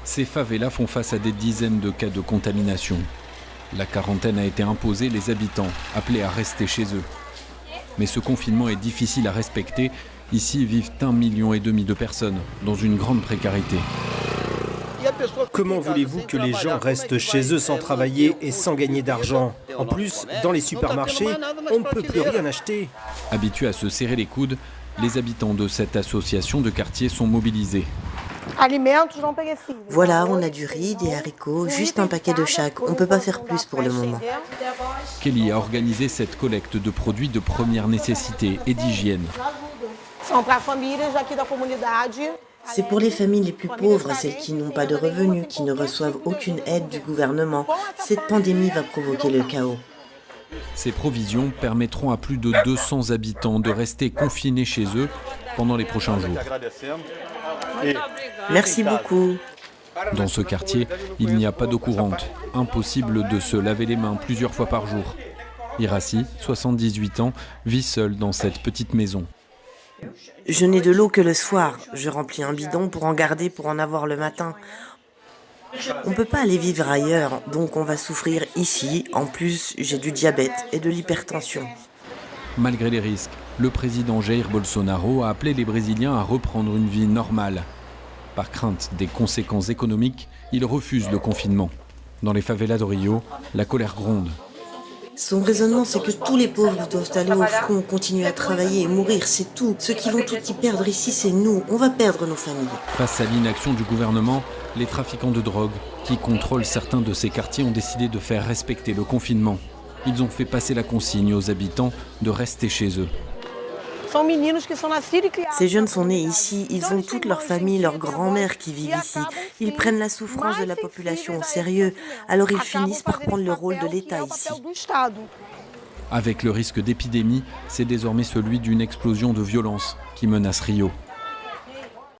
Ces favelas font face à des dizaines de cas de contamination. La quarantaine a été imposée, les habitants appelés à rester chez eux. Mais ce confinement est difficile à respecter. Ici vivent 1,5 million de personnes, dans une grande précarité. Comment voulez-vous que les gens restent chez eux sans travailler et sans gagner d'argent? En plus, dans les supermarchés, on ne peut plus rien acheter. Habitués à se serrer les coudes, les habitants de cette association de quartier sont mobilisés. Voilà, on a du riz, des haricots, juste un paquet de chaque. On ne peut pas faire plus pour le moment. Kelly a organisé cette collecte de produits de première nécessité et d'hygiène. C'est pour les familles les plus pauvres, celles qui n'ont pas de revenus, qui ne reçoivent aucune aide du gouvernement. Cette pandémie va provoquer le chaos. Ces provisions permettront à plus de 200 habitants de rester confinés chez eux pendant les prochains jours. Merci beaucoup. Dans ce quartier, il n'y a pas d'eau courante. Impossible de se laver les mains plusieurs fois par jour. Irassi, 78 ans, vit seul dans cette petite maison. Je n'ai de l'eau que le soir. Je remplis un bidon pour en garder pour en avoir le matin. On ne peut pas aller vivre ailleurs, donc on va souffrir ici. En plus, j'ai du diabète et de l'hypertension. Malgré les risques, le président Jair Bolsonaro a appelé les Brésiliens à reprendre une vie normale. Par crainte des conséquences économiques, il refuse le confinement. Dans les favelas de Rio, la colère gronde. Son raisonnement, c'est que tous les pauvres doivent aller au front, continuer à travailler et mourir, c'est tout. Ceux qui vont tout y perdre ici, c'est nous. On va perdre nos familles. Face à l'inaction du gouvernement, les trafiquants de drogue, qui contrôlent certains de ces quartiers, ont décidé de faire respecter le confinement. Ils ont fait passer la consigne aux habitants de rester chez eux. Ces jeunes sont nés ici, ils ont toute leur famille, leur grand-mère qui vivent ici. Ils prennent la souffrance de la population au sérieux, alors ils finissent par prendre le rôle de l'État ici. Avec le risque d'épidémie, c'est désormais celui d'une explosion de violence qui menace Rio.